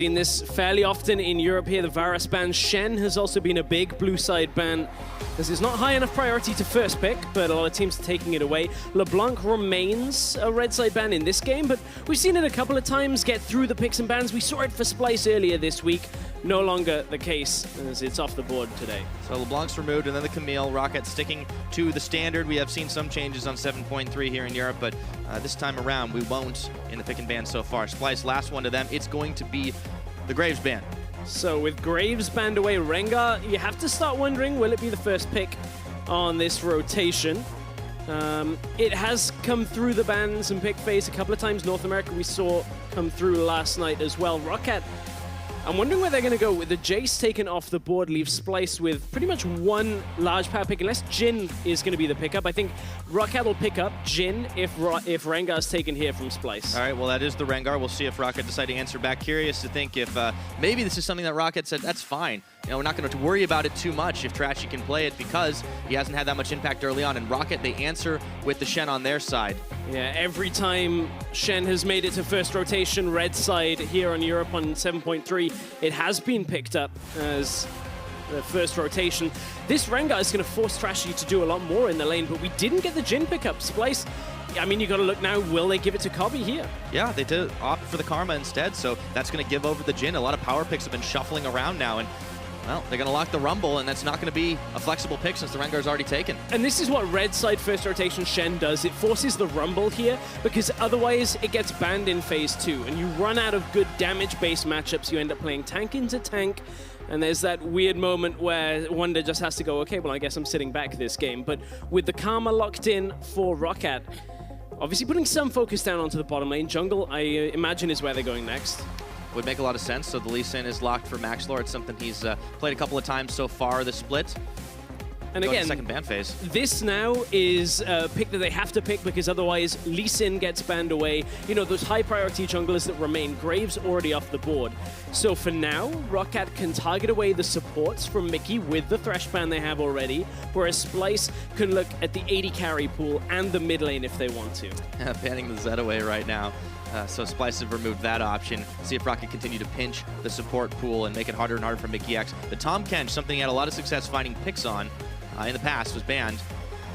Seen this fairly often in Europe here, the Varus ban. Shen has also been a big blue side ban. This is not high enough priority to first pick, but a lot of teams are taking it away. LeBlanc remains a red side ban in this game, but we've seen it a couple of times get through the picks and bans. We saw it for Splyce earlier this week. No longer the case, as it's off the board today. So LeBlanc's removed, and then the Camille. ROCCAT sticking to the standard. We have seen some changes on 7.3 here in Europe, but this time around we won't in the pick and ban so far. Splyce, last one to them. It's going to be the Graves ban. So with Graves banned away, Rengar, you have to start wondering, will it be the first pick on this rotation? It has come through the bans and pick phase a couple of times. North America we saw come through last night as well. ROCCAT, I'm wondering where they're going to go. With the Jace taken off the board, leaves Splyce with pretty much one large power pick, unless Jhin is going to be the pickup. I think ROCCAT will pick up Jhin if Rengar's taken here from Splyce. All right, well, that is the Rengar. We'll see if ROCCAT decide to answer back. Curious to think if maybe this is something that ROCCAT said, that's fine. You know, we're not going to worry about it too much if Trashy can play it because he hasn't had that much impact early on. And ROCCAT, they answer with the Shen on their side. Yeah, every time Shen has made it to first rotation, red side here on Europe on 7.3, it has been picked up as the first rotation. This Rengar is going to force Trashy to do a lot more in the lane, but we didn't get the Jhin pickup. Splyce, I mean, you got to look now, will they give it to Kobbe here? Yeah, they did opt for the Karma instead, so that's going to give over the Jhin. A lot of power picks have been shuffling around now, and well, they're going to lock the Rumble, and that's not going to be a flexible pick since the Rengar's already taken. And this is what red side first rotation Shen does. It forces the Rumble here, because otherwise it gets banned in phase 2, and you run out of good damage-based matchups. You end up playing tank into tank, and there's that weird moment where Wunder just has to go, okay, well, I guess I'm sitting back this game. But with the Karma locked in for ROCCAT, obviously putting some focus down onto the bottom lane. Jungle, I imagine, is where they're going next. Would make a lot of sense. So the Lee Sin is locked for Maxlore. It's something he's played a couple of times so far, the split. And again, second ban phase. This now is a pick that they have to pick because otherwise Lee Sin gets banned away. You know, those high priority junglers that remain. Graves already off the board. So for now, ROCCAT can target away the supports from Mikyx with the Thresh ban they have already, whereas Splyce can look at the AD carry pool and the mid lane if they want to. Banning the Zed away right now. So Splyce have removed that option. See if ROCCAT continue to pinch the support pool and make it harder and harder for Mikyx. The Tahm Kench, something he had a lot of success finding picks on in the past, was banned.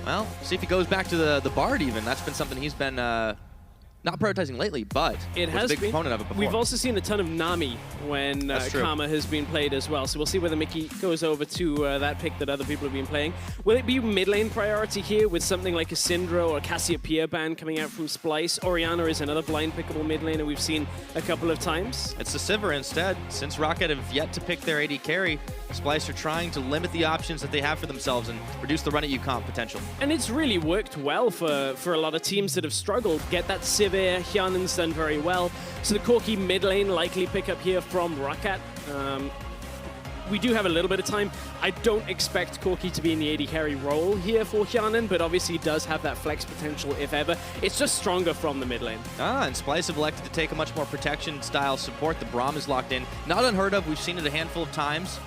Well, see if he goes back to the Bard even. That's been something he's been not prioritizing lately, but it has was a big been. proponent of it before. We've also seen a ton of Nami when Karma has been played as well, so we'll see whether Mikyx goes over to that pick that other people have been playing. Will it be mid lane priority here with something like a Syndra or a Cassiopeia ban coming out from Splyce? Orianna is another blind pickable mid laner we've seen a couple of times. It's the Sivir instead. Since ROCCAT have yet to pick their AD carry, Splyce are trying to limit the options that they have for themselves and reduce the run-at-you comp potential. And it's really worked well for a lot of teams that have struggled. Get that Sivir, Hjarnan's done very well. So the Corki mid lane likely pick up here from ROCCAT. We do have a little bit of time. I don't expect Corki to be in the AD carry role here for Hjarnan, but obviously he does have that flex potential if ever. It's just stronger from the mid lane. And Splyce have elected to take a much more protection style support. The Braum is locked in. Not unheard of. We've seen it a handful of times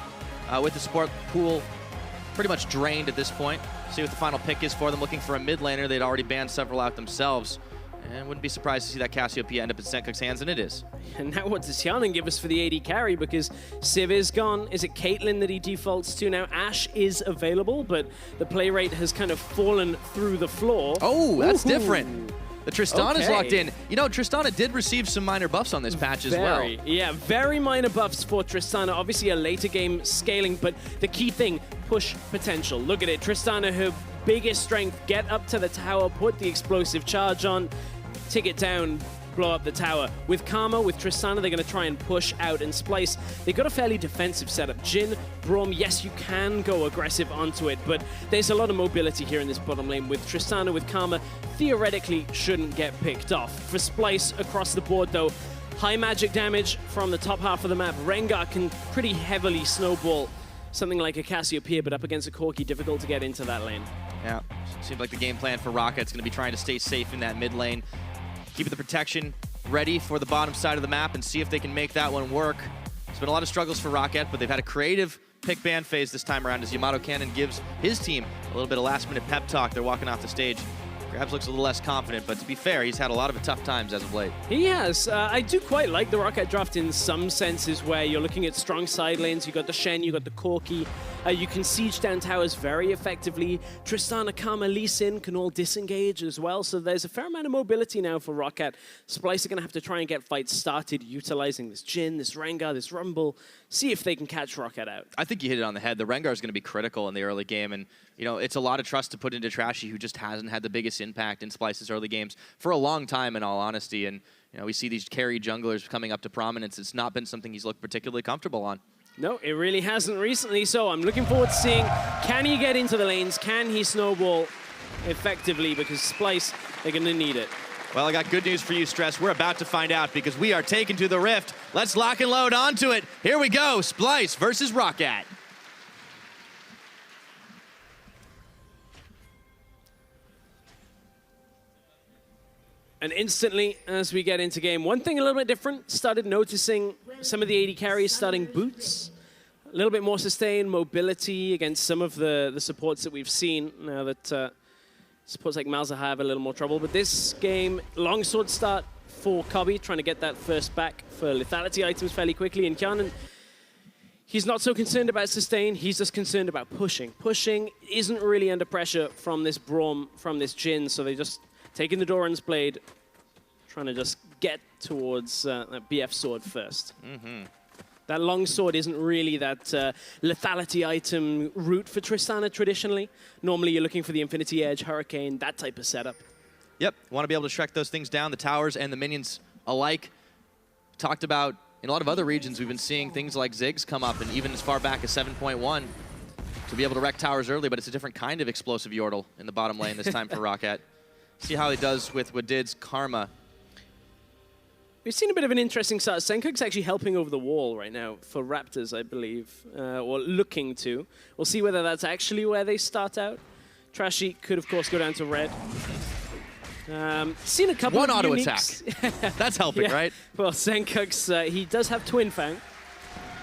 with the support pool pretty much drained at this point. See what the final pick is for them. Looking for a mid laner. They'd already banned several out themselves. And wouldn't be surprised to see that Cassiopeia end up in Sencux hands, and it is. And now what does Hjarnan give us for the AD carry? Because Civ is gone. Is it Caitlyn that he defaults to now? Ashe is available, but the play rate has kind of fallen through the floor. Oh, that's different. The Tristana's locked in. You know, Tristana did receive some minor buffs on this patch as well. Yeah, very minor buffs for Tristana. Obviously a later game scaling, but the key thing, push potential. Look at it. Tristana, her biggest strength, get up to the tower, put the explosive charge on, tick it down, blow up the tower. With Karma, with Tristana, they're going to try and push out. And Splyce, they've got a fairly defensive setup. Jhin, Braum, yes, you can go aggressive onto it, but there's a lot of mobility here in this bottom lane. With Tristana, with Karma, theoretically shouldn't get picked off. For Splyce, across the board, though, high magic damage from the top half of the map. Rengar can pretty heavily snowball something like a Cassiopeia, but up against a Corki, difficult to get into that lane. Yeah, seems like the game plan for ROCCAT's going to be trying to stay safe in that mid lane. Keep the protection ready for the bottom side of the map and see if they can make that one work. There's been a lot of struggles for ROCCAT, but they've had a creative pick ban phase this time around as Yamato Cannon gives his team a little bit of last-minute pep talk. They're walking off the stage. Grabs looks a little less confident, but to be fair, he's had a lot of tough times as of late. He has. I do quite like the ROCCAT draft in some senses where you're looking at strong side lanes. You got the Shen, you got the Corki. You can siege down towers very effectively. Tristana, Karma, Lee Sin can all disengage as well. So there's a fair amount of mobility now for ROCCAT. Splyce are going to have to try and get fights started utilizing this Jhin, this Rengar, this Rumble. See if they can catch ROCCAT out. I think you hit it on the head. The Rengar is going to be critical in the early game. And, you know, it's a lot of trust to put into Trashy, who just hasn't had the biggest impact in Splyce's early games for a long time, in all honesty. And, you know, we see these carry junglers coming up to prominence. It's not been something he's looked particularly comfortable on. No, it really hasn't recently, so I'm looking forward to seeing, can he get into the lanes? Can he snowball effectively? Because Splyce, they're going to need it. Well, I got good news for you, Stress. We're about to find out because we are taken to the Rift. Let's lock and load onto it. Here we go, Splyce versus ROCCAT. And instantly, as we get into game, one thing a little bit different, started noticing some of the AD carries starting boots. A little bit more sustained mobility against some of the supports that we've seen now that supports like Malzahar have a little more trouble. But this game, longsword start for Kobbe, trying to get that first back for lethality items fairly quickly. And Hjarnan, he's not so concerned about sustain, he's just concerned about pushing. Pushing isn't really under pressure from this Braum, from this Jhin, so they just taking the Doran's Blade, trying to just get towards that BF sword first. That long sword isn't really that lethality item route for Tristana traditionally. Normally you're looking for the Infinity Edge, Hurricane, that type of setup. Yep, want to be able to Shrek those things down, the towers and the minions alike. Talked about, in a lot of other regions, we've been seeing things like Ziggs come up, and even as far back as 7.1 to be able to wreck towers early, but it's a different kind of explosive Yordle in the bottom lane this time for ROCCAT. See how he does with Wadid's Karma. We've seen a bit of an interesting start. Sencux actually helping over the wall right now for Raptors, I believe, or looking to. We'll see whether that's actually where they start out. Trashy could, of course, go down to red. Seen a couple One of auto uniques. attack. That's helping, yeah. Right? Well, Sencux, he does have Twin Fang.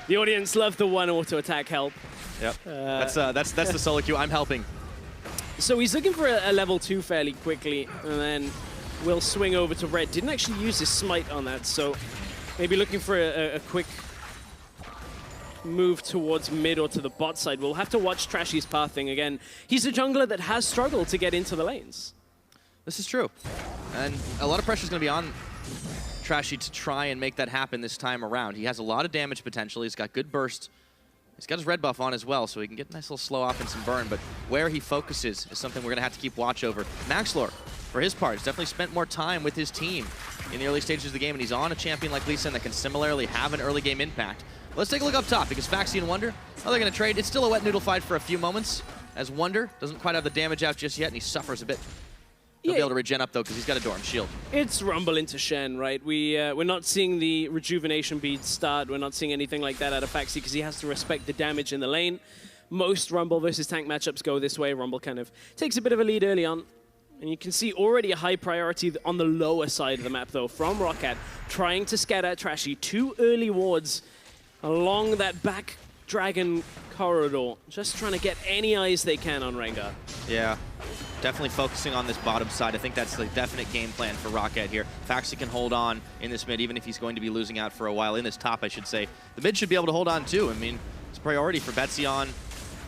The audience love the one auto attack help. Yep. That's the solo queue. I'm helping. So he's looking for a level 2 fairly quickly, and then will swing over to red. Didn't actually use his smite on that, so maybe looking for a quick move towards mid or to the bot side. We'll have to watch Trashy's pathing again. He's a jungler that has struggled to get into the lanes. This is true. And a lot of pressure is going to be on Trashy to try and make that happen this time around. He has a lot of damage potential. He's got good burst. He's got his red buff on as well, so he can get a nice little slow off and some burn, but where he focuses is something we're going to have to keep watch over. Maxlore, for his part, has definitely spent more time with his team in the early stages of the game, and he's on a champion like Lee Sin that can similarly have an early game impact. Let's take a look up top, because Phaxi and Wunder, oh, they're going to trade. It's still a wet noodle fight for a few moments, as Wunder doesn't quite have the damage out just yet, and he suffers a bit. He'll be able to regen up, though, because he's got a Dorm shield. It's Rumble into Shen, right? We're not seeing the rejuvenation beads start. We're not seeing anything like that out of Phaxi because he has to respect the damage in the lane. Most Rumble versus tank matchups go this way. Rumble kind of takes a bit of a lead early on. And you can see already a high priority on the lower side of the map, though, from ROCCAT, trying to scatter Trashy. 2 early wards along that back dragon corridor, just trying to get any eyes they can on Rengar. Yeah. Definitely focusing on this bottom side. I think that's the definite game plan for ROCCAT here. Phaxi can hold on in this mid, even if he's going to be losing out for a while. In this top, I should say. The mid should be able to hold on, too. I mean, it's a priority for Betsy on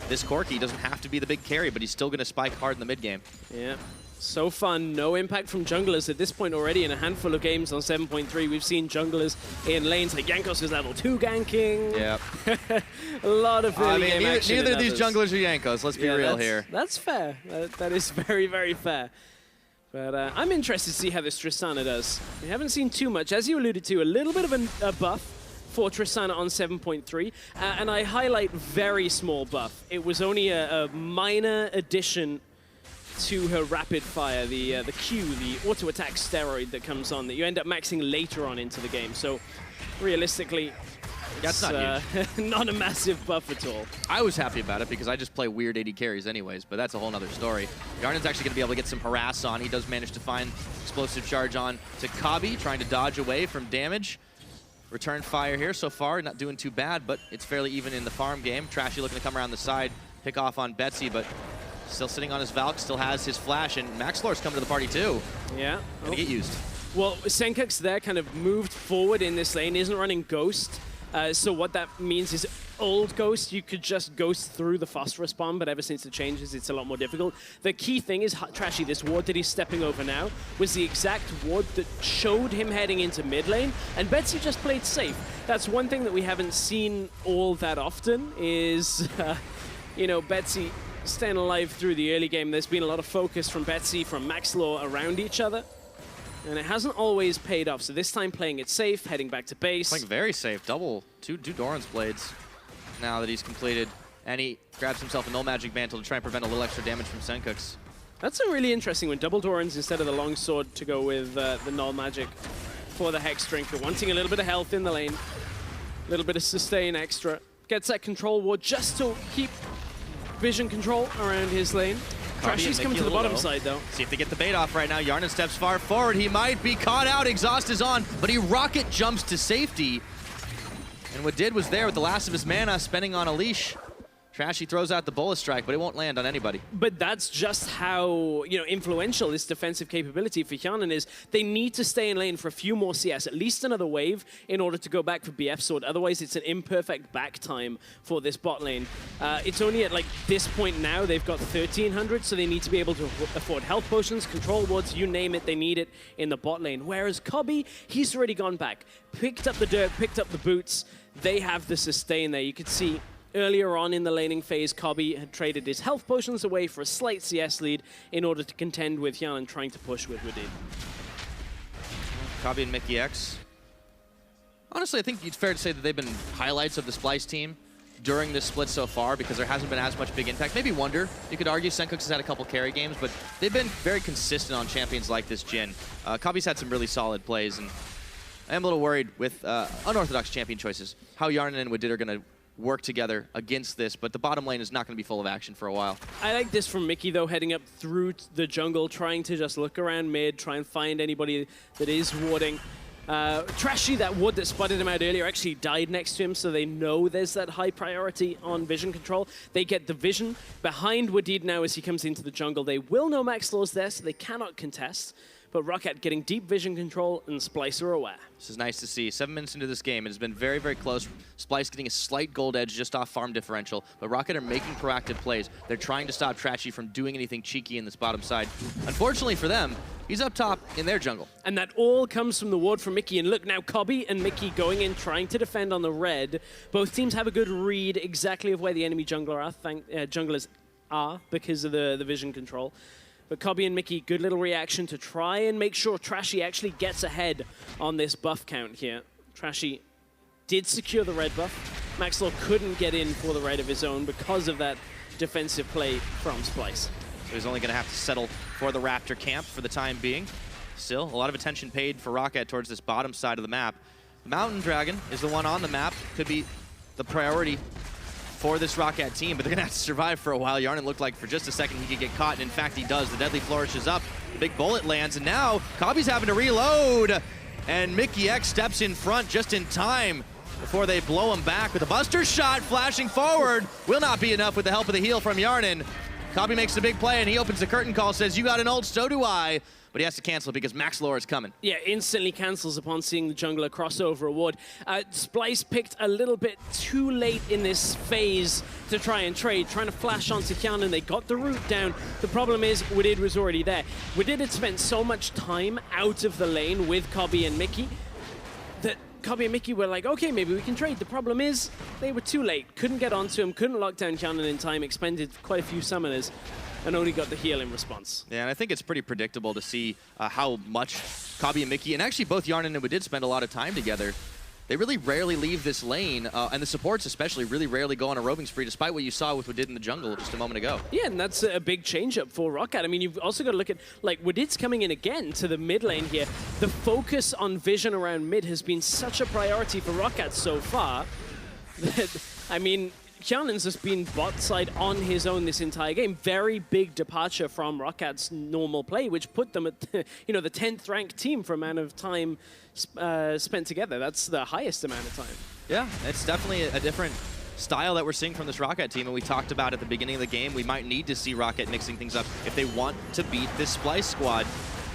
this Corki. He doesn't have to be the big carry, but he's still going to spike hard in the mid game. Yeah. So fun. No impact from junglers at this point already in a handful of games on 7.3. We've seen junglers in lanes like Jankos is level 2 ganking. Yeah. A lot of early game action. Neither of these junglers are Jankos. Let's be real here. That's fair. That is very, very fair. But I'm interested to see how this Tristana does. We haven't seen too much. As you alluded to, a little bit of a buff for Tristana on 7.3. And I highlight very small buff. It was only a minor addition to her rapid fire, the Q, the auto attack steroid that comes on that you end up maxing later on into the game. So realistically, that's not a massive buff at all. I was happy about it because I just play weird AD carries anyways, but that's a whole nother story. Hjarnan's actually going to be able to get some harass on. He does manage to find explosive charge on to Kobbe, trying to dodge away from damage. Return fire here so far, not doing too bad, but it's fairly even in the farm game. Trashy looking to come around the side, pick off on Betsy, but Still sitting on his Valk, still has his flash, and Maxlore's coming to the party too. Yeah. Gonna get used. Well, Sencux there kind of moved forward in this lane, isn't running Ghost. So what that means is old Ghost, you could just Ghost through the phosphorus bomb, but ever since the changes, it's a lot more difficult. The key thing is, Trashy, this ward that he's stepping over now was the exact ward that showed him heading into mid lane, and Betsy just played safe. That's one thing that we haven't seen all that often is, you know, Betsy staying alive through the early game. There's been a lot of focus from Betsy, from Maxlore around each other. And it hasn't always paid off, so this time playing it safe, heading back to base. Playing very safe, two Doran's blades now that he's completed. And he grabs himself a null magic mantle to try and prevent a little extra damage from Sencux. That's a really interesting one. Double Dorans instead of the long sword to go with the null magic for the Hex Drinker. Wanting a little bit of health in the lane, a little bit of sustain extra. Gets that control ward just to keep vision control around his lane. Trashy's coming to the bottom side, though. See if they get the bait off right now. Hjarnan steps far forward. He might be caught out. Exhaust is on, but he rocket jumps to safety. And Wadid was there with the last of his mana, spending on a leash. Trashy throws out the bullet strike, but it won't land on anybody. But that's just how, you know, influential this defensive capability for Hjarnan is. They need to stay in lane for a few more CS, at least another wave, in order to go back for BF Sword. Otherwise, it's an imperfect back time for this bot lane. It's only at, like, this point now, they've got 1,300, so they need to be able to afford health potions, control wards, you name it, they need it in the bot lane. Whereas Kobbe, he's already gone back. Picked up the dirt, picked up the boots. They have the sustain there. You could see earlier on in the laning phase, Kobbe had traded his health potions away for a slight CS lead in order to contend with Hjarnan trying to push with Wadid. Kobbe and Mikyx. Honestly, I think it's fair to say that they've been highlights of the Splyce team during this split so far because there hasn't been as much big impact. Maybe Wunder, you could argue. Sencux has had a couple carry games, but they've been very consistent on champions like this Jhin. Kobbe's had some really solid plays, and I am a little worried with unorthodox champion choices, how Hjarnan and Wadid are going to work together against this, but the bottom lane is not going to be full of action for a while. I like this from Mikyx, though, heading up through the jungle, trying to just look around mid, try and find anybody that is warding. Trashy, that ward that spotted him out earlier, actually died next to him, so they know there's that high priority on vision control. They get the vision behind Wadid now as he comes into the jungle. They will know Maxlore's there, so they cannot contest. But ROCCAT getting deep vision control, and Splyce are aware. This is nice to see. 7 minutes into this game, it has been very, very close. Splyce getting a slight gold edge just off farm differential, but ROCCAT are making proactive plays. They're trying to stop Trashy from doing anything cheeky in this bottom side. Unfortunately for them, he's up top in their jungle. And that all comes from the ward from Mikyx. And look, now Kobbe and Mikyx going in, trying to defend on the red. Both teams have a good read exactly of where the enemy junglers are because of the vision control. But Kobbe and Mikyx, good little reaction to try and make sure Trashy actually gets ahead on this buff count here. Trashy did secure the red buff. Maxlore couldn't get in for the red of his own because of that defensive play from Splyce. So he's only going to have to settle for the Raptor camp for the time being. Still, a lot of attention paid for ROCCAT towards this bottom side of the map. The Mountain Dragon is the one on the map. Could be the priority for this ROCCAT team, but they're gonna have to survive for a while. Hjarnan looked like for just a second he could get caught, and in fact he does. The deadly flourish is up, the big bullet lands, and now Kobbe's having to reload, and Mikyx steps in front just in time before they blow him back with a buster shot flashing forward. Will not be enough with the help of the heal from Hjarnan. Kobbe makes a big play, and he opens the curtain call, says, "You got an ult, so do I." But he has to cancel it because Maxlore is coming. Yeah, instantly cancels upon seeing the jungler crossover award. Splyce picked a little bit too late in this phase to try and trade, trying to flash onto Hjarnan. They got the root down. The problem is Wadid was already there. Wadid had spent so much time out of the lane with Kobbe and Mikyx that Kobbe and Mikyx were like, okay, maybe we can trade. The problem is they were too late. Couldn't get onto him, couldn't lock down Hjarnan in time, expended quite a few summoners, and only got the heal in response. Yeah, and I think it's pretty predictable to see how much Kobbe and Mikyx, and actually both Hjarnan and Wadid spend a lot of time together. They really rarely leave this lane, and the supports especially really rarely go on a roving spree, despite what you saw with Wadid in the jungle just a moment ago. Yeah, and that's a big change-up for ROCCAT. I mean, you've also got to look at, like, Wadid's coming in again to the mid lane here. The focus on vision around mid has been such a priority for ROCCAT so far that, I mean, Hjarnan's just been bot side on his own this entire game. Very big departure from ROCCAT's normal play, which put them at the 10th ranked team for amount of time spent together. That's the highest amount of time. Yeah, it's definitely a different style that we're seeing from this ROCCAT team, and we talked about at the beginning of the game, we might need to see ROCCAT mixing things up if they want to beat this Splyce squad.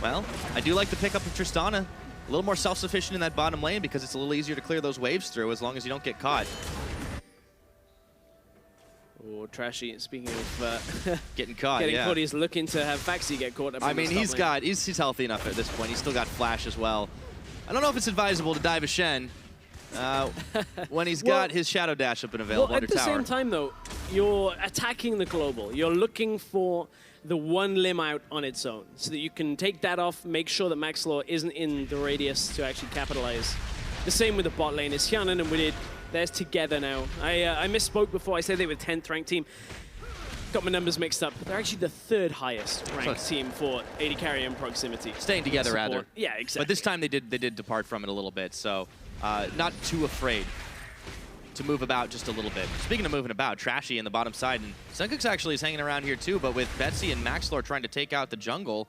Well, I do like the pickup of Tristana. A little more self-sufficient in that bottom lane because it's a little easier to clear those waves through as long as you don't get caught. Oh, Trashy, speaking of getting caught, getting caught, he's looking to have Phaxi get caught up. I mean, he's healthy enough at this point. He's still got flash as well. I don't know if it's advisable to dive a Shen when he's got his shadow dash up and available under tower. At the same time, though, you're attacking the global. You're looking for the one limb out on its own so that you can take that off, make sure that Maxlore isn't in the radius to actually capitalize. The same with the bot lane. It's Hjarnan and Wadid. They're together now. I misspoke before. I said they were 10th ranked team. Got my numbers mixed up. They're actually the 3rd highest ranked team for AD carry and proximity. Staying together, rather. Yeah, exactly. But this time they did depart from it a little bit, so not too afraid to move about just a little bit. Speaking of moving about, Trashy in the bottom side, and Sencux actually is hanging around here too, but with Betsy and Maxlore trying to take out the jungle,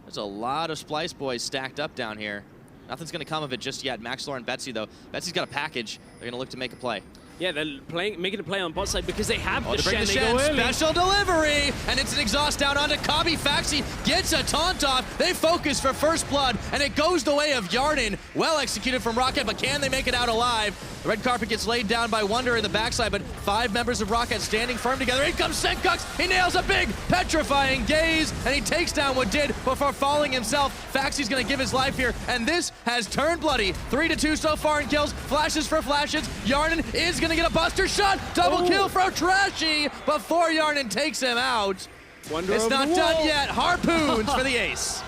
there's a lot of Splyce boys stacked up down here. Nothing's going to come of it just yet. Maxlore and Betsy, though. Betsy's got a package. They're going to look to make a play. Yeah, they're making a play on bot side because they have the Shen. They go early. Special delivery, and it's an exhaust down onto Kobbe. Phaxi gets a taunt off. They focus for first blood, and it goes the way of Hjarnan. Well executed from ROCCAT, but can they make it out alive? The red carpet gets laid down by Wunder in the backside, but 5 members of ROCCAT standing firm together. In comes Sencux. He nails a big, petrifying gaze, and he takes down Wadid before falling himself. Phaxi's going to give his life here, and this has turned bloody. 3-2 so far in kills. Flashes for flashes. Hjarnan is going to get a buster shot. Double kill from Trashy before Hjarnan takes him out. Wunder it's not done yet. Harpoons for the ace.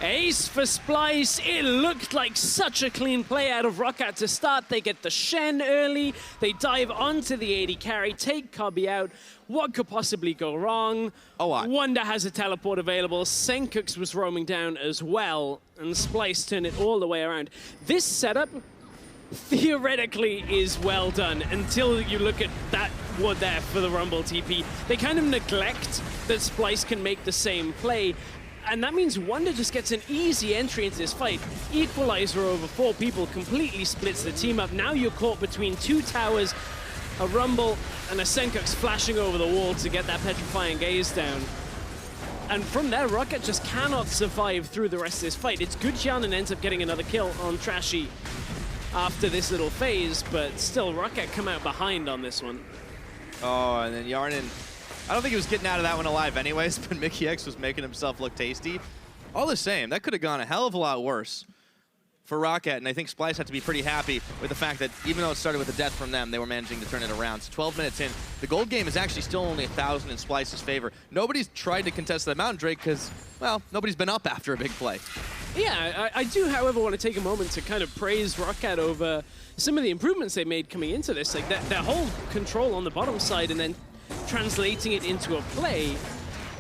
Ace for Splyce. It looked like such a clean play out of ROCCAT to start. They get the Shen early. They dive onto the AD carry, take Kobbe out. What could possibly go wrong? Wunder has a teleport available. Sencux was roaming down as well, and Splyce turned it all the way around. This setup theoretically is well done until you look at that ward there for the Rumble TP. They kind of neglect that Splyce can make the same play, and that means Wunder just gets an easy entry into this fight. Equalizer over 4 people completely splits the team up. Now you're caught between 2 towers, a Rumble and a Sencux flashing over the wall to get that petrifying gaze down. And from there, ROCCAT just cannot survive through the rest of this fight. It's good Hjarnan ends up getting another kill on Trashy after this little phase, but still, ROCCAT come out behind on this one. Oh, and then Hjarnan, I don't think he was getting out of that one alive anyways, but Mikyx was making himself look tasty. All the same, that could have gone a hell of a lot worse for ROCCAT, and I think Splyce had to be pretty happy with the fact that even though it started with a death from them, they were managing to turn it around. So 12 minutes in, the gold game is actually still only 1,000 in Splyce's favor. Nobody's tried to contest that Mountain Drake because, well, nobody's been up after a big play. Yeah, I do, however, want to take a moment to kind of praise ROCCAT over some of the improvements they made coming into this. Like that whole control on the bottom side and then translating it into a play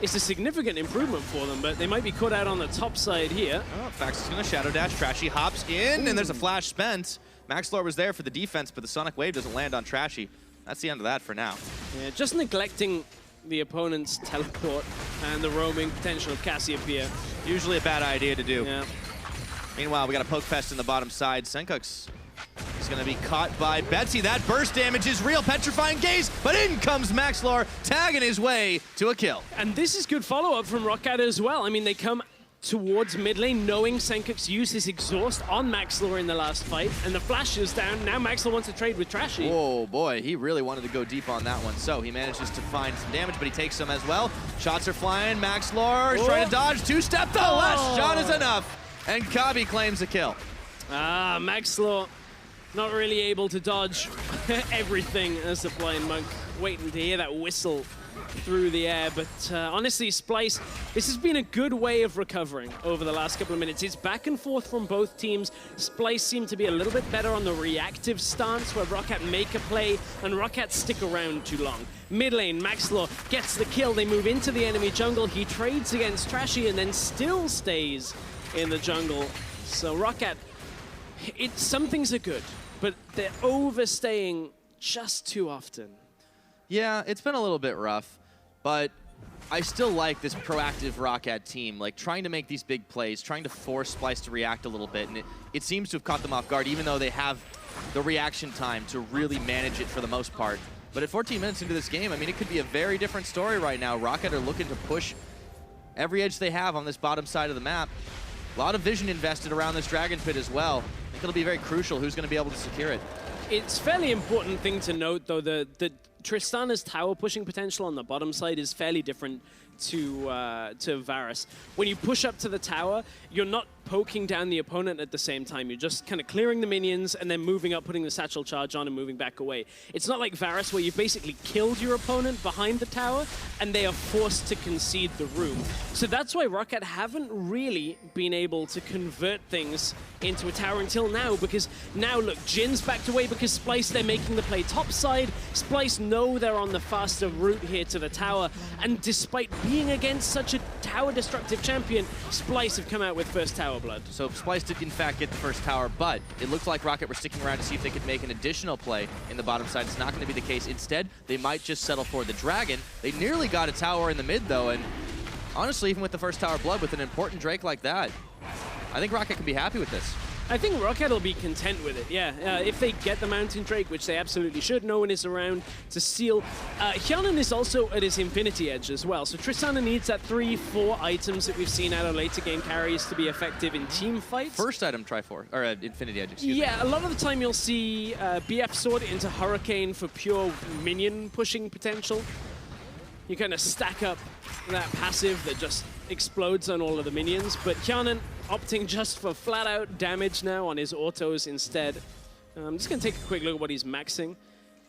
is a significant improvement for them, but they might be caught out on the top side here. Oh, Phaxi going to shadow dash. Trashy hops in, and there's a flash spent. Maxlore was there for the defense, but the Sonic Wave doesn't land on Trashy. That's the end of that for now. Yeah, just neglecting the opponent's teleport and the roaming potential of Cassiopeia. Usually a bad idea to do. Yeah. Meanwhile, we got a poke fest in the bottom side. Sencux is going to be caught by Betsy. That burst damage is real. Petrifying gaze, but in comes Maxlore, tagging his way to a kill. And this is good follow-up from ROCCAT as well. I mean, they come towards mid lane, knowing Sencux used his exhaust on Maxlore in the last fight, and the flash is down. Now Maxlore wants to trade with Trashy. Oh boy, he really wanted to go deep on that one. So he manages to find some damage, but he takes some as well. Shots are flying. Maxlore is trying to dodge. 2-step. The last shot is enough. And Kobbe claims a kill. Maxlore not really able to dodge everything as the Blind Monk, waiting to hear that whistle through the air. But honestly, Splyce, this has been a good way of recovering over the last couple of minutes. It's back and forth from both teams. Splyce seemed to be a little bit better on the reactive stance, where ROCCAT make a play and ROCCAT stick around too long. Mid lane, Maxlore gets the kill. They move into the enemy jungle. He trades against Trashy and then still stays in the jungle. So ROCCAT, some things are good, but they're overstaying just too often. Yeah, it's been a little bit rough, but I still like this proactive ROCCAT team, like trying to make these big plays, trying to force Splyce to react a little bit, and it seems to have caught them off guard, even though they have the reaction time to really manage it for the most part. But at 14 minutes into this game, I mean, it could be a very different story right now. ROCCAT are looking to push every edge they have on this bottom side of the map. A lot of vision invested around this Dragon Pit as well. I think it'll be very crucial who's going to be able to secure it. It's a fairly important thing to note, though, that Tristana's tower pushing potential on the bottom side is fairly different to Varus. When you push up to the tower, you're not poking down the opponent at the same time. You're just kind of clearing the minions and then moving up, putting the satchel charge on and moving back away. It's not like Varus where you've basically killed your opponent behind the tower and they are forced to concede the room. So that's why ROCCAT haven't really been able to convert things into a tower until now, because now, look, Jhin's backed away because Splyce, they're making the play topside. Splyce know they're on the faster route here to the tower, and despite being against such a tower-destructive champion, Splyce have come out with first tower blood. So Splyce did, in fact, get the first tower, but it looked like ROCCAT were sticking around to see if they could make an additional play in the bottom side. It's not going to be the case. Instead, they might just settle for the Dragon. They nearly got a tower in the mid, though, and honestly, even with the first tower blood, with an important Drake like that, I think ROCCAT can be happy with this. I think ROCCAT will be content with it, yeah. If they get the Mountain Drake, which they absolutely should, no one is around to steal. Hjarnan is also at his Infinity Edge as well, so Tristana needs that 3-4 items that we've seen out of later game carries to be effective in team fights. First item Triforce, or Infinity Edge, excuse me. Yeah, a lot of the time you'll see BF Sword into Hurricane for pure minion pushing potential. You kind of stack up that passive that just explodes on all of the minions, but Hjarnan opting just for flat-out damage now on his autos instead. I'm just going to take a quick look at what he's maxing.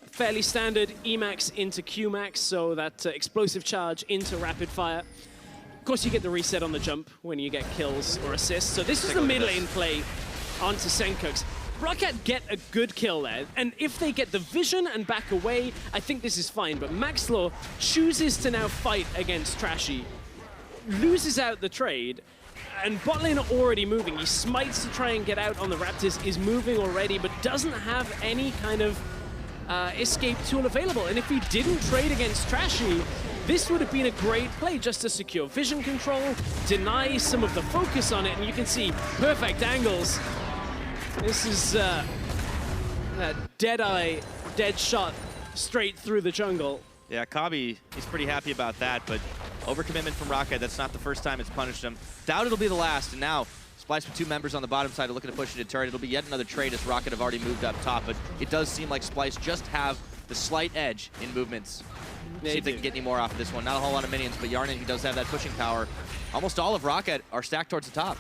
Fairly standard Emax into Qmax, so that explosive charge into rapid fire. Of course, you get the reset on the jump when you get kills or assists, so this is the mid lane play onto Sencux. ROCCAT get a good kill there, and if they get the vision and back away, I think this is fine, but Maxlore chooses to now fight against Trashy, loses out the trade, and bot lane are already moving. He smites to try and get out on the Raptors, is moving already, but doesn't have any kind of escape tool available. And if he didn't trade against Trashy, this would have been a great play just to secure vision control, deny some of the focus on it, and you can see perfect angles. This is that dead-eye, dead shot straight through the jungle. Yeah, Kobbe, he's pretty happy about that, but overcommitment from ROCCAT, that's not the first time it's punished him. Doubt it'll be the last, and now Splyce with two members on the bottom side are looking to push into turret. It'll be yet another trade as ROCCAT have already moved up top, but it does seem like Splyce just have the slight edge in movements. See if they can get any more off of this one. Not a whole lot of minions, but Hjarnan, he does have that pushing power. Almost all of ROCCAT are stacked towards the top.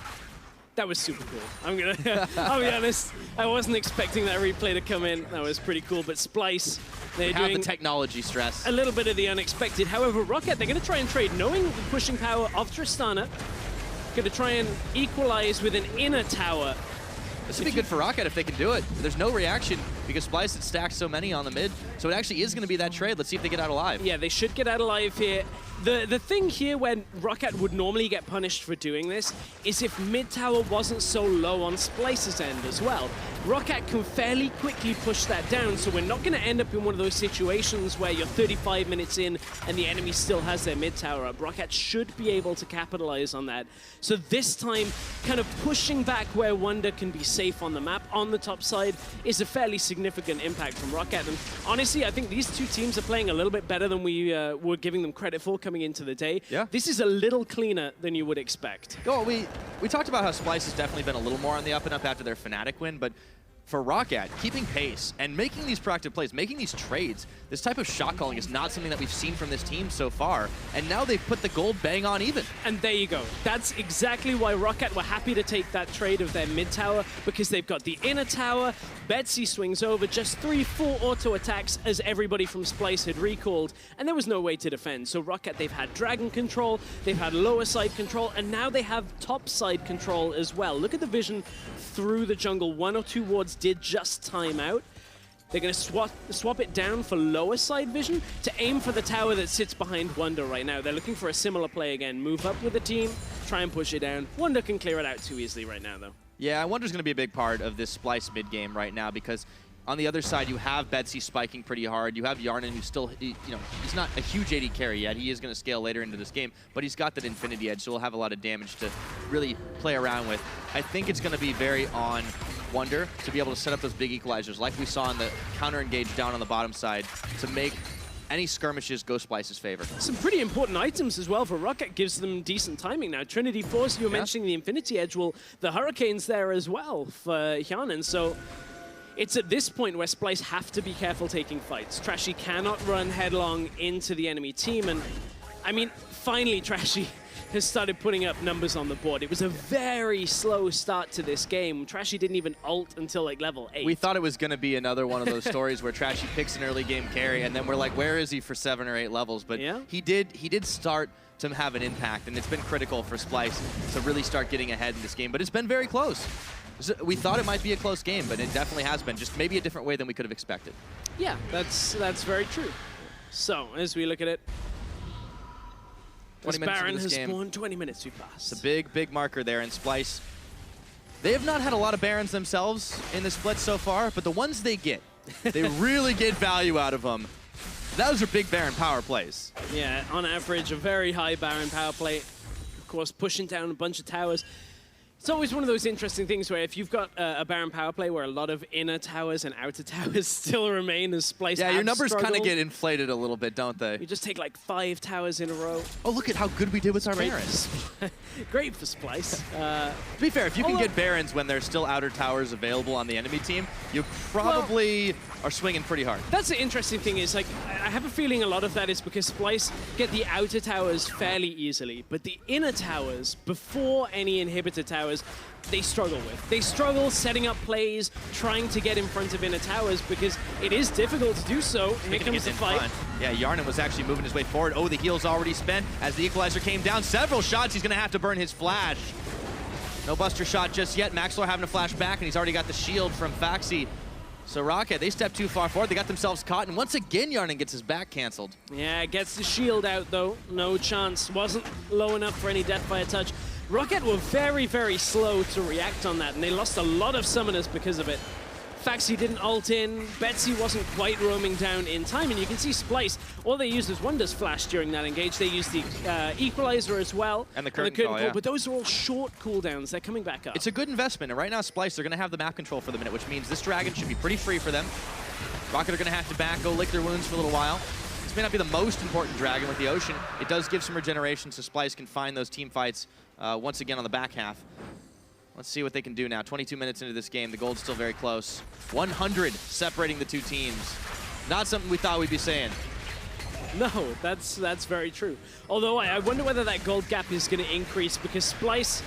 That was super cool. I'll be honest, I wasn't expecting that replay to come in. That was pretty cool, but Splyce, they're doing the technology stress. A little bit of the unexpected. However, ROCCAT, they're going to try and trade, knowing the pushing power of Tristana, going to try and equalize with an inner tower. This would be good for ROCCAT if they can do it. There's no reaction because Splyce had stacked so many on the mid, so it actually is going to be that trade. Let's see if they get out alive. Yeah, they should get out alive here. The thing here when ROCCAT would normally get punished for doing this is if mid tower wasn't so low on Splyce's end as well. ROCCAT can fairly quickly push that down, so we're not going to end up in one of those situations where you're 35 minutes in and the enemy still has their mid tower up. ROCCAT should be able to capitalize on that. So this time, kind of pushing back where Wunder can be safe on the map on the top side is a fairly significant impact from ROCCAT. And honestly, I think these two teams are playing a little bit better than we were giving them credit for coming into the day. Yeah. This is a little cleaner than you would expect. Oh, we talked about how Splyce has definitely been a little more on the up and up after their Fnatic win, but for ROCCAT, keeping pace and making these proactive plays, making these trades, this type of shot calling is not something that we've seen from this team so far, and now they've put the gold bang on even. And there you go. That's exactly why ROCCAT were happy to take that trade of their mid tower, because they've got the inner tower. Betsy swings over, just 3-4 auto attacks as everybody from Splyce had recalled, and there was no way to defend. So ROCCAT, they've had dragon control, they've had lower side control, and now they have top side control as well. Look at the vision through the jungle. 1 or 2 wards did just time out. They're going to swap it down for lower side vision to aim for the tower that sits behind Wunder right now. They're looking for a similar play again. Move up with the team, try and push it down. Wunder can clear it out too easily right now, though. Yeah, Wunder's going to be a big part of this Splyce mid game right now because on the other side, you have Betsy spiking pretty hard. You have Hjarnan, who's still, he's not a huge AD carry yet. He is going to scale later into this game, but he's got that Infinity Edge, so he'll have a lot of damage to really play around with. I think it's going to be very on Wunder to be able to set up those big equalizers like we saw in the counter-engage down on the bottom side to make any skirmishes go Splyce's favor. Some pretty important items as well for ROCCAT, gives them decent timing now. Trinity Force, you were mentioning the Infinity Edge, well, the Hurricane's there as well for Hjarnan, so it's at this point where Splyce have to be careful taking fights. Trashy cannot run headlong into the enemy team, and I mean, finally Trashy has started putting up numbers on the board. It was a very slow start to this game. Trashy didn't even ult until like level 8. We thought it was going to be another one of those stories where Trashy picks an early game carry, and then we're like, where is he for 7 or 8 levels? But he did start to have an impact, and it's been critical for Splyce to really start getting ahead in this game. But it's been very close. We thought it might be a close game, but it definitely has been. Just maybe a different way than we could have expected. Yeah, that's very true. So as we look at it, 20 minutes Baron into this has game. spawned, 20 minutes we passed. It's a big marker there, and Splyce, they have not had a lot of Barons themselves in the split so far, but the ones they get, they really get value out of them. Those are big Baron power plays. Yeah, on average, a very high Baron power play. Of course, pushing down a bunch of towers. It's always one of those interesting things where if you've got a Baron power play where a lot of inner towers and outer towers still remain as Splyce. Yeah, your numbers kind of get inflated a little bit, don't they? You just take like 5 towers in a row. Oh, look at how good we did with our Barons. Great for Splyce. To be fair, if you can get Barons when there's still outer towers available on the enemy team, you probably are swinging pretty hard. That's the interesting thing is, like, I have a feeling a lot of that is because Splyce get the outer towers fairly easily, but the inner towers, before any inhibitor towers, they struggle with. They struggle setting up plays, trying to get in front of inner towers because it is difficult to do so. Here comes the fight. Yeah, Hjarnan was actually moving his way forward. Oh, the heal's already spent as the equalizer came down. Several shots, he's gonna have to burn his flash. No buster shot just yet. Maxlore having to flash back, and he's already got the shield from Phaxi. So ROCCAT, they stepped too far forward. They got themselves caught, and once again, Hjarnan gets his back canceled. Yeah, gets the shield out, though. No chance. Wasn't low enough for any Deathfire touch. ROCCAT were very slow to react on that, and they lost a lot of summoners because of it. Phaxi didn't ult in, Betsy wasn't quite roaming down in time, and you can see Splyce, all they used was Wunder's flash during that engage. They used the equalizer as well. And the curtain call, but those are all short cooldowns. They're coming back up. It's a good investment, and right now Splyce, they're going to have the map control for the minute, which means this dragon should be pretty free for them. ROCCAT are going to have to go lick their wounds for a little while. This may not be the most important dragon with the Ocean. It does give some regeneration, so Splyce can find those team fights once again on the back half. Let's see what they can do now. 22 minutes into this game. The gold's still very close. 100 separating the two teams. Not something we thought we'd be saying. No, that's very true. Although I wonder whether that gold gap is going to increase because Splyce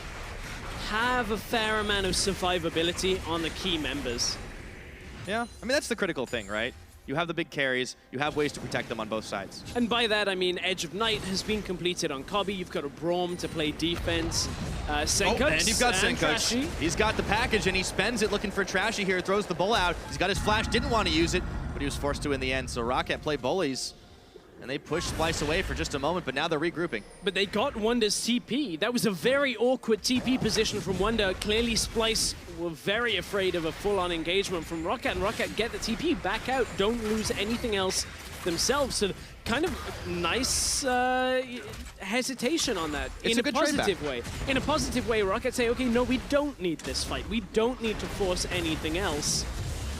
have a fair amount of survivability on the key members. Yeah, I mean, that's the critical thing, right? You have the big carries, you have ways to protect them on both sides. And by that, I mean Edge of Night has been completed on Kobbe. You've got a Braum to play defense. Sencux and you've got Sencux. Trashy. He's got the package, and he spends it looking for Trashy here. Throws the bull out. He's got his flash, didn't want to use it, but he was forced to in the end. So ROCCAT play bullies, and they push Splyce away for just a moment, but now they're regrouping. But they got Wunder's TP. That was a very awkward TP position from Wunder. Clearly, Splyce were very afraid of a full-on engagement from ROCCAT, and ROCCAT get the TP back out, don't lose anything else themselves. So kind of nice hesitation on that. It's a good positive way. In a positive way, ROCCAT say, okay, no, we don't need this fight. We don't need to force anything else.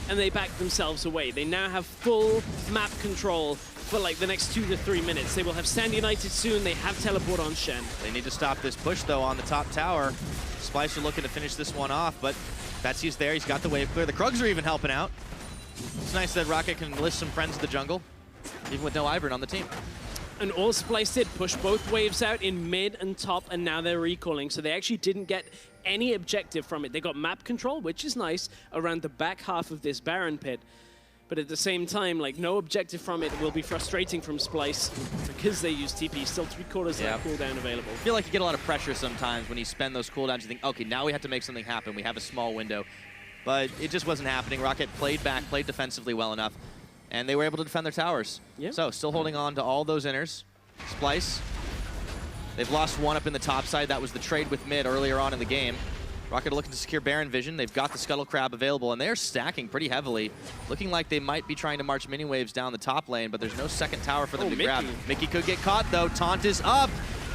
And they back themselves away. They now have full map control for like the next 2 to 3 minutes. They will have Stand United soon. They have teleport on Shen. They need to stop this push, though, on the top tower. Splyce are looking to finish this one off, but Betsy's there. He's got the wave clear. The Krugs are even helping out. It's nice that ROCCAT can list some friends of the jungle, even with no Ivern on the team. And all Splyce did, push both waves out in mid and top, and now they're recalling. So they actually didn't get any objective from it. They got map control, which is nice, around the back half of this Baron pit. But at the same time, like, no objective from it will be frustrating from Splyce because they use TP. Still 3/4 of that cooldown available. I feel like you get a lot of pressure sometimes when you spend those cooldowns. You think, okay, now we have to make something happen. We have a small window. But it just wasn't happening. ROCCAT played back, played defensively well enough, and they were able to defend their towers. Yeah. So still holding on to all those inners. Splyce, they've lost one up in the top side. That was the trade with mid earlier on in the game. ROCCAT are looking to secure Baron vision. They've got the Scuttle Crab available, and they're stacking pretty heavily. Looking like they might be trying to march mini waves down the top lane, but there's no second tower for them to grab. Mikyx could get caught, though. Taunt is up.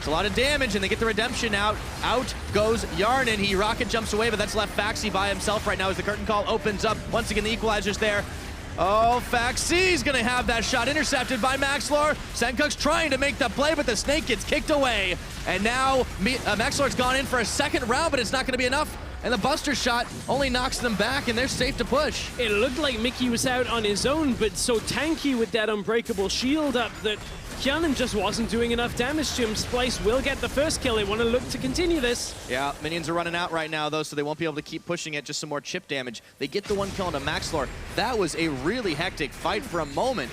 a lot of damage, and they get the redemption out. Out goes Hjarnan. He rocket jumps away, but that's left Phaxi by himself right now as the curtain call opens up. Once again, the equalizer's there. Oh, Phaxi's gonna have that shot intercepted by Maxlore. Sencux trying to make the play, but the snake gets kicked away. And now Maxlore's gone in for a second round, but it's not gonna be enough. And the buster shot only knocks them back, and they're safe to push. It looked like Mikyx was out on his own, but so tanky with that unbreakable shield up that Hjarnan just wasn't doing enough damage to him. Splyce will get the first kill. They want to look to continue this. Yeah, minions are running out right now, though, so they won't be able to keep pushing it. Just some more chip damage. They get the one kill into Maxlore. That was a really hectic fight for a moment.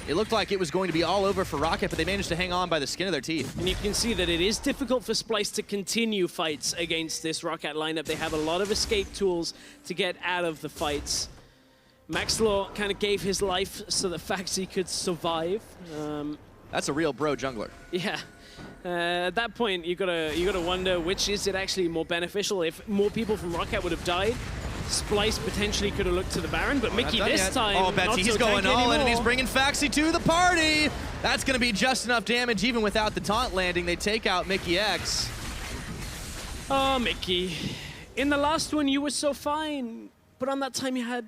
It looked like it was going to be all over for ROCCAT, but they managed to hang on by the skin of their teeth. And you can see that it is difficult for Splyce to continue fights against this ROCCAT lineup. They have a lot of escape tools to get out of the fights. Maxlore kind of gave his life so that Phaxi could survive. That's a real bro jungler. Yeah. At that point, you gotta wonder which is it actually more beneficial. If more people from ROCCAT would have died, Splyce potentially could have looked to the Baron, but Mikyx this time. Oh, Betsy, he's going all in, and he's bringing Phaxi to the party. That's going to be just enough damage, even without the taunt landing. They take out Mikyx. Oh, Mikyx. In the last one, you were so fine, but on that time you had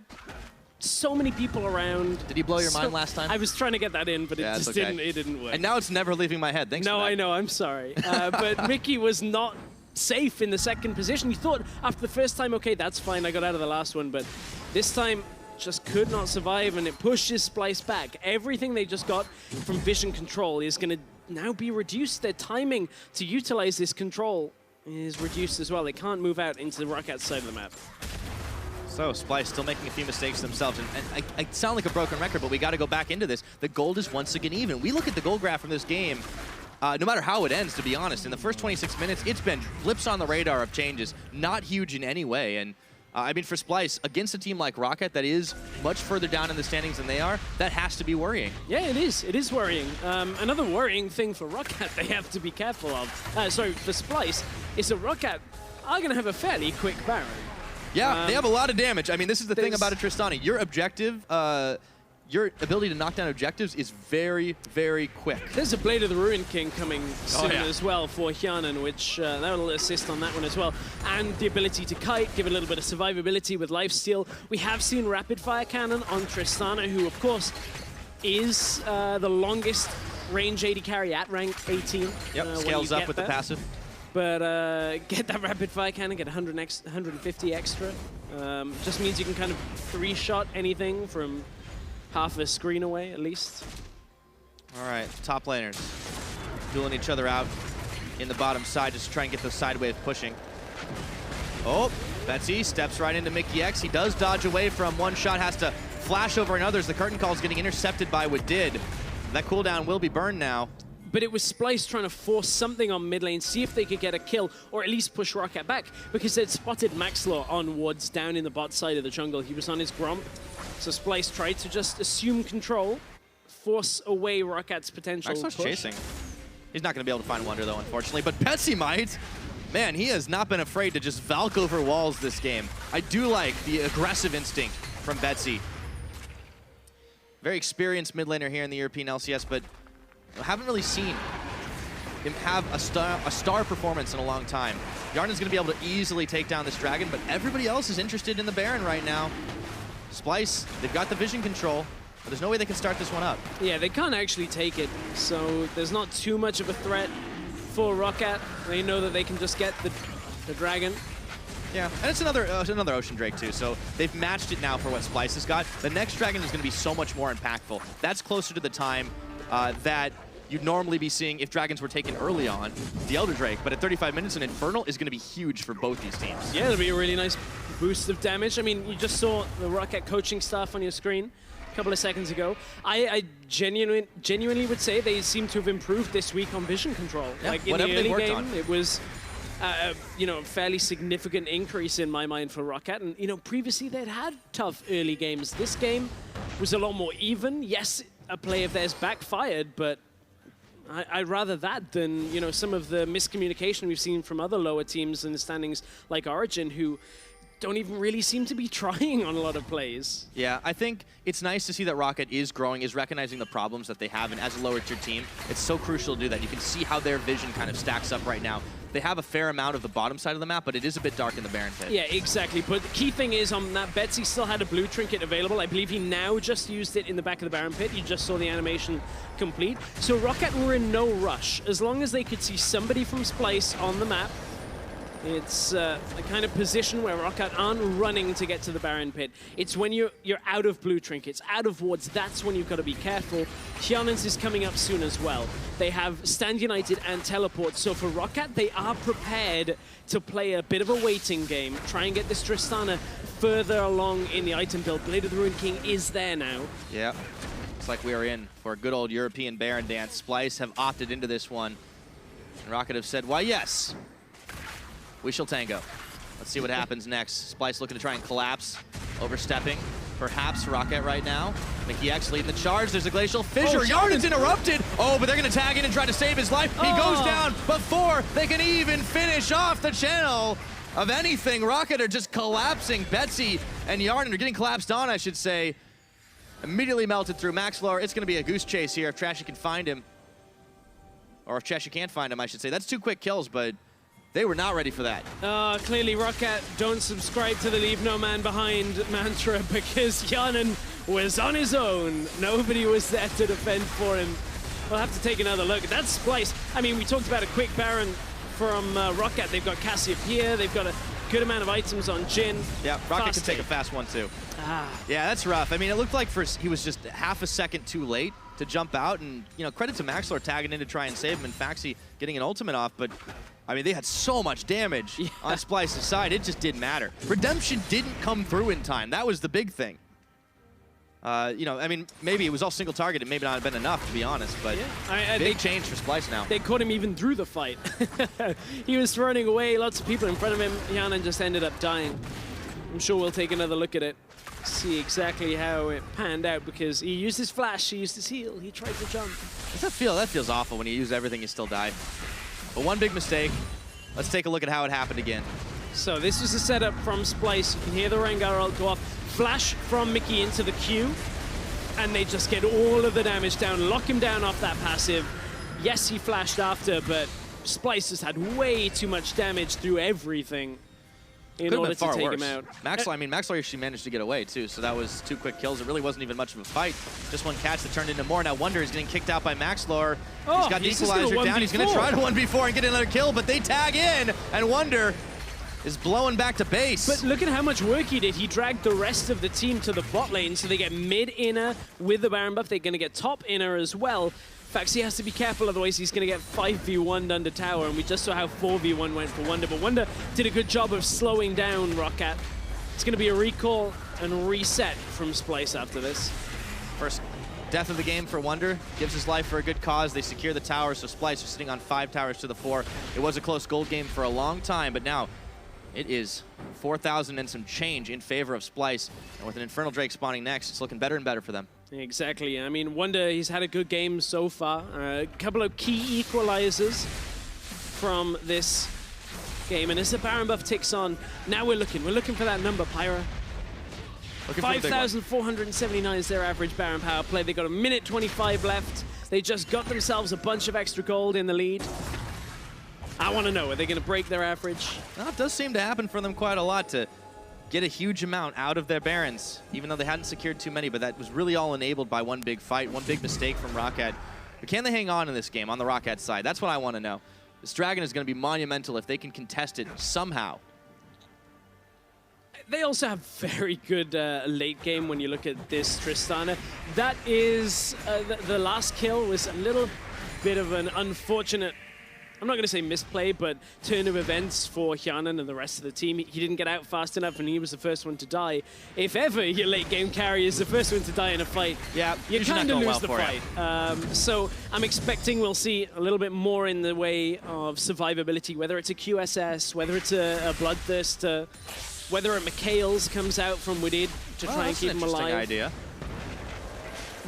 so many people around. Did he blow your mind last time? I was trying to get that in, but it just didn't work. And now it's never leaving my head. Thanks for that. No, I know, I'm sorry. But Mikyx was not safe in the second position. You thought after the first time, okay, that's fine, I got out of the last one, but this time just could not survive, and it pushes Splyce back. Everything they just got from vision control is going to now be reduced. Their timing to utilize this control is reduced as well. They can't move out into the ROCCAT side of the map. So Splyce still making a few mistakes themselves, and I sound like a broken record, but we got to go back into this. The gold is once again even. We look at the gold graph from this game. No matter how it ends, to be honest, in the first 26 minutes, it's been blips on the radar of changes, not huge in any way. And I mean, for Splyce, against a team like ROCCAT that is much further down in the standings than they are, that has to be worrying. Yeah, it is. It is worrying. Another worrying thing for ROCCAT they have to be careful of, for Splyce, is that ROCCAT are going to have a fairly quick Baron. Yeah, they have a lot of damage. I mean, this is the thing about a Tristana. Your objective, your ability to knock down objectives is very, very quick. There's a Blade of the Ruin King coming soon as well for Hjarnan, which that will assist on that one as well. And the ability to kite, give a little bit of survivability with lifesteal. We have seen Rapid Fire Cannon on Tristana, who of course is the longest range AD carry at rank 18. Yep, scales up with the passive. But get that Rapid Fire Cannon, get 150 extra. Just means you can kind of three-shot anything from half a screen away, at least. All right, top laners dueling each other out in the bottom side, just to try and get those side waves pushing. Oh, Betsy steps right into Mikyx. He does dodge away from one shot, has to flash over another as the curtain call is getting intercepted by Wadid. That cooldown will be burned now. But it was Splyce trying to force something on mid lane, see if they could get a kill, or at least push ROCCAT back, because they'd spotted Maxlore on wards down in the bot side of the jungle. He was on his Gromp, so Splyce tried to just assume control, force away ROCCAT's potential Maxlore's push. chasing. He's not going to be able to find Wunder, though, unfortunately, but Betsy might. Man, he has not been afraid to just Valk over walls this game. I do like the aggressive instinct from Betsy. Very experienced mid laner here in the European LCS, but I haven't really seen him have a star performance in a long time. Hjarnan's going to be able to easily take down this dragon, but everybody else is interested in the Baron right now. Splyce, they've got the vision control, but there's no way they can start this one up. Yeah, they can't actually take it, so there's not too much of a threat for ROCCAT. They know that they can just get the dragon. Yeah, and it's another Ocean Drake too, so they've matched it now for what Splyce has got. The next dragon is going to be so much more impactful. That's closer to the time that you'd normally be seeing if dragons were taken early on, the Elder Drake, but at 35 minutes, an Infernal is going to be huge for both these teams. Yeah, it'll be a really nice boost of damage. I mean, you just saw the ROCCAT coaching staff on your screen a couple of seconds ago. I genuinely would say they seem to have improved this week on vision control. Yeah, like in the early game, it was you know, a fairly significant increase in my mind for ROCCAT. And you know, previously they'd had tough early games. This game was a lot more even. Yes, a play of theirs backfired, but I'd rather that than, you know, some of the miscommunication we've seen from other lower teams in the standings like Origin, who don't even really seem to be trying on a lot of plays. Yeah, I think it's nice to see that ROCCAT is growing, is recognizing the problems that they have, and as a lower tier team, it's so crucial to do that. You can see how their vision kind of stacks up right now. They have a fair amount of the bottom side of the map, but it is a bit dark in the Baron pit. Yeah, exactly. But the key thing is on that Betsy still had a blue trinket available. I believe he now just used it in the back of the Baron pit. You just saw the animation complete. So ROCCAT were in no rush. As long as they could see somebody from Splyce on the map, it's a kind of position where ROCCAT aren't running to get to the Baron pit. It's when you're out of blue trinkets, out of wards, that's when you've got to be careful. Hjarnan's is coming up soon as well. They have Stand United and Teleport, so for ROCCAT, they are prepared to play a bit of a waiting game, try and get this Tristana further along in the item build. Blade of the Ruined King is there now. Yeah, looks like we are in for a good old European Baron dance. Splyce have opted into this one, and ROCCAT have said, why yes. We shall tango. Let's see what happens next. Splyce looking to try and collapse, overstepping. Perhaps ROCCAT right now. Mikyx leading the charge. There's a glacial fissure. Oh, Hjarnan's interrupted. Oh, but they're going to tag in and try to save his life. He goes down before they can even finish off the channel of anything. ROCCAT are just collapsing. Betsy and Hjarnan are getting collapsed on, I should say. Immediately melted through. Maxlore, it's going to be a goose chase here if Trashy can find him. Or if Trashy can't find him, I should say. That's 2 quick kills, but they were not ready for that. Clearly ROCCAT don't subscribe to the leave no man behind mantra because Hjarnan was on his own. Nobody was there to defend for him. We'll have to take another look. That's Splyce. I mean, we talked about a quick Baron from ROCCAT. They've got Cassiopeia. They've got a good amount of items on Jhin. Yeah, ROCCAT can take a fast one too. Yeah, that's rough. I mean, it looked like he was just half a second too late to jump out, and you know, credit to Maxlore tagging in to try and save him, and Phaxi getting an ultimate off, but I mean, they had so much damage on Splyce's side, it just didn't matter. Redemption didn't come through in time. That was the big thing. You know, I mean, maybe it was all single target. It may not have been enough, to be honest, but big change for Splyce now. They caught him even through the fight. He was running away, lots of people in front of him. Hjarnan just ended up dying. I'm sure we'll take another look at it, see exactly how it panned out, because he used his flash, he used his heal, he tried to jump. Does that feel? That feels awful when you use everything, you still die. But one big mistake. Let's take a look at how it happened again. So this was the setup from Splyce. You can hear the Rengar ult go off. Flash from Mikyx into the Q, and they just get all of the damage down, lock him down off that passive. Yes, he flashed after, but Splyce has had way too much damage through everything in order to take him out. Maxlore, I mean, Maxlore actually managed to get away too, so that was 2 quick kills. It really wasn't even much of a fight. Just one catch that turned into more. Now Wunder is getting kicked out by Maxlore. He's got the equalizer down. He's going to try to 1v4 and get another kill, but they tag in, and Wunder is blowing back to base. But look at how much work he did. He dragged the rest of the team to the bot lane, so they get mid-inner with the Baron buff. They're going to get top-inner as well. Phaxi has to be careful, otherwise he's going to get 5v1'd under tower, and we just saw how 4v1 went for Wunder. But Wunder did a good job of slowing down ROCCAT. It's going to be a recall and reset from Splyce after this. First death of the game for Wunder. Gives his life for a good cause. They secure the tower, so Splyce is sitting on 5 towers to the 4. It was a close gold game for a long time, but now it is 4,000 and some change in favor of Splyce. And with an Infernal Drake spawning next, it's looking better and better for them. Exactly. I mean, Wunder, he's had a good game so far. A couple of key equalizers from this game. And as the Baron buff ticks on, now we're looking for that number, Pyra. 5,479 is their average Baron power play. They got a minute 25 left. They just got themselves a bunch of extra gold in the lead. I want to know, are they going to break their average? Well, it does seem to happen for them quite a lot to get a huge amount out of their Barons, even though they hadn't secured too many, but that was really all enabled by one big fight, one big mistake from ROCCAT. But can they hang on in this game on the ROCCAT side? That's what I want to know. This Dragon is going to be monumental if they can contest it somehow. They also have very good late game when you look at this Tristana. That is, the last kill was a little bit of an unfortunate, I'm not going to say misplay, but turn of events for Hjarnan and the rest of the team. He didn't get out fast enough, and he was the first one to die. If ever your late game carry is the first one to die in a fight, yeah, you kind of lose the fight. So I'm expecting we'll see a little bit more in the way of survivability, whether it's a QSS, whether it's a Bloodthirst, whether a Mikyx comes out from Wadid to try and keep him alive. Interesting idea.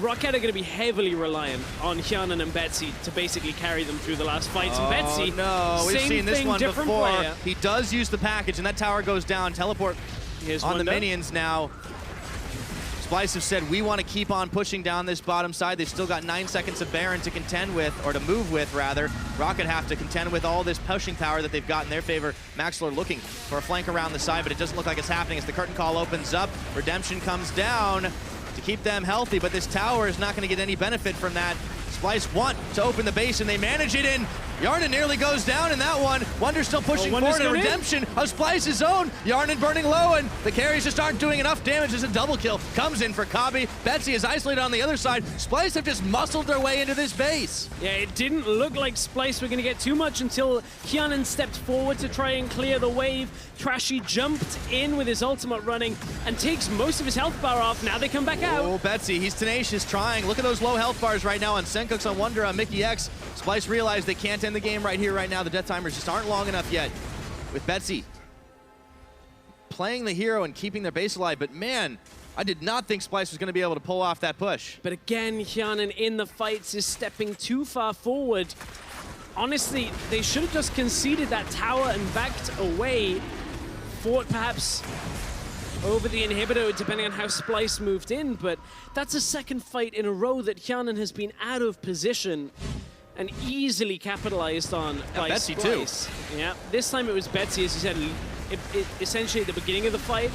ROCCAT are going to be heavily reliant on Hjarnan and Betsy to basically carry them through the last fights. And Betsy, no, we've seen this one before. Player. He does use the package, and that tower goes down. Teleport Here's on Wunder. the minions now. Splyce have said, we want to keep on pushing down this bottom side. They've still got 9 seconds of Baron to contend with, or to move with, rather. ROCCAT have to contend with all this pushing power that they've got in their favor. Maxlore looking for a flank around the side, but it doesn't look like it's happening as the curtain call opens up. Redemption comes down to keep them healthy, but this tower is not going to get any benefit from that. Splyce want to open the base, and they manage it in. Hjarnan nearly goes down in that one. Wunder still pushing forward, and redemption of Splyce's own. Hjarnan burning low, and the carries just aren't doing enough damage as a double kill comes in for Kobbe. Betsy is isolated on the other side. Splyce have just muscled their way into this base. Yeah, it didn't look like Splyce were going to get too much until Hjarnan stepped forward to try and clear the wave. Trashy jumped in with his ultimate running and takes most of his health bar off. Now they come back out. Oh, Betsy, he's tenacious, trying. Look at those low health bars right now on Sencux, on Wunder, on Mikyx. Splyce realized they can't end the game right here, right now. The death timers just aren't long enough yet. With Betsy playing the hero and keeping their base alive, but man, I did not think Splyce was going to be able to pull off that push. But again, Hjarnan in the fights is stepping too far forward. Honestly, they should have just conceded that tower and backed away. Fought perhaps over the inhibitor, depending on how Splyce moved in, but that's a second fight in a row that Hjarnan has been out of position and easily capitalized on by Betsy Splyce. too. Yeah, this time it was Betsy, as you said, it essentially at the beginning of the fight,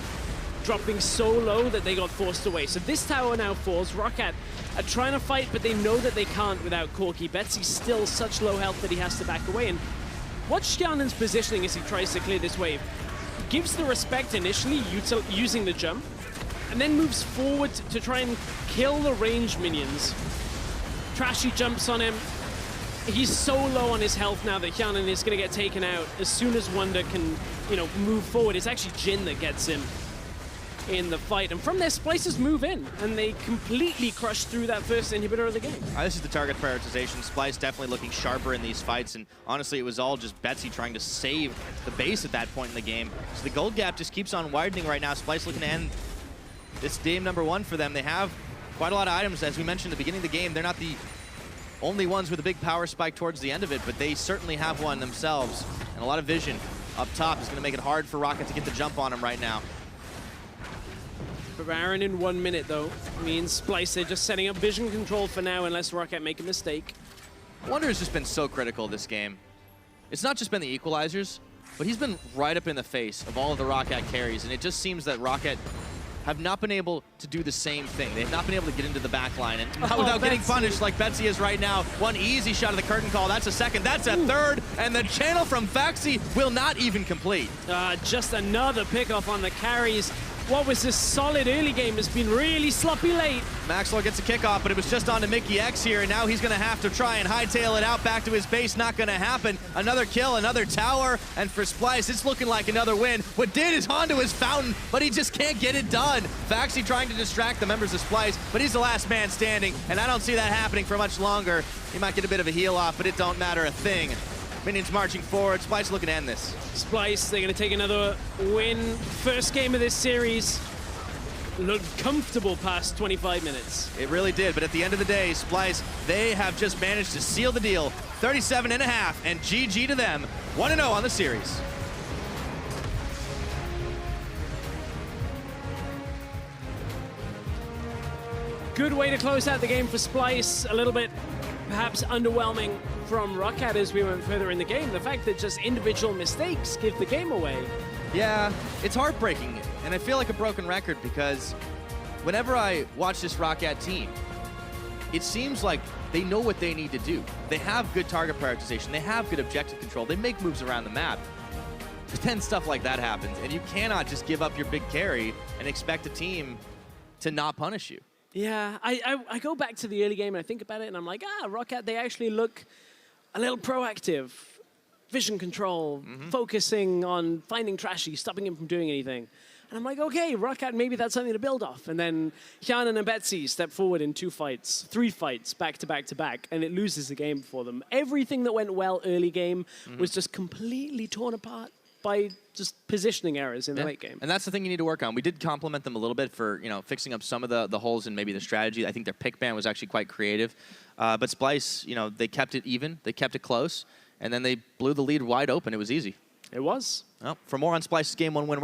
dropping so low that they got forced away. So this tower now falls. ROCCAT are trying to fight, but they know that they can't without Corki. Betsy's still such low health that he has to back away. And watch Hjarnan's positioning as he tries to clear this wave. Gives the respect initially, using the jump, and then moves forward to try and kill the ranged minions. Trashy jumps on him. He's so low on his health now that Hjarnan is going to get taken out as soon as Wunder can, move forward. It's actually Jhin that gets him in the fight. And from there, Splyces move in, and they completely crush through that first inhibitor of the game. This is the target prioritization. Splyce definitely looking sharper in these fights, and honestly, it was all just Betsy trying to save the base at that point in the game. So the gold gap just keeps on widening right now. Splyce looking to end this game #1 for them. They have quite a lot of items. As we mentioned at the beginning of the game, they're not the only ones with a big power spike towards the end of it, but they certainly have one themselves. And a lot of vision up top is going to make it hard for ROCCAT to get the jump on him right now. Baron in 1 minute, though, means Splyce, they're just setting up vision control for now, unless ROCCAT make a mistake. Wunder has just been so critical this game. It's not just been the equalizers, but he's been right up in the face of all of the ROCCAT carries, and it just seems that ROCCAT have not been able to do the same thing. They've not been able to get into the back line, and not without getting punished like Betsy is right now. One easy shot of the curtain call. That's a second. That's a third. And the channel from Phaxi will not even complete. Just another pickoff on the carries. What was this solid early game has been really sloppy late. Maxlore gets a kickoff, but it was just on to Mikyx here, and now he's going to have to try and hightail it out back to his base. Not going to happen. Another kill, another tower, and for Splyce, it's looking like another win. Wadid is onto his fountain, but he just can't get it done. Phaxi trying to distract the members of Splyce, but he's the last man standing, and I don't see that happening for much longer. He might get a bit of a heal off, but it don't matter a thing. Minions marching forward. Splyce looking to end this. Splyce, they're going to take another win. First game of this series. Looked comfortable past 25 minutes. It really did, but at the end of the day, Splyce, they have just managed to seal the deal. 37.5, and GG to them. 1-0 on the series. Good way to close out the game for Splyce. A little bit perhaps underwhelming from ROCCAT as we went further in the game. The fact that just individual mistakes give the game away. Yeah, it's heartbreaking, and I feel like a broken record because whenever I watch this ROCCAT team, it seems like they know what they need to do. They have good target prioritization. They have good objective control. They make moves around the map. But then stuff like that happens, and you cannot just give up your big carry and expect a team to not punish you. Yeah, I go back to the early game and I think about it and I'm like, ROCCAT, they actually look a little proactive. Vision control, focusing on finding Trashy, stopping him from doing anything. And I'm like, okay, ROCCAT, maybe that's something to build off. And then Hjarnan and Betsy step forward in 3 fights, back to back to back, and it loses the game for them. Everything that went well early game was just completely torn apart by just positioning errors in the late game. And that's the thing you need to work on. We did compliment them a little bit for fixing up some of the holes in maybe the strategy. I think their pick ban was actually quite creative. But Splyce, they kept it even, they kept it close, and then they blew the lead wide open. It was easy. It was. Well, for more on Splyce's Game 1 win,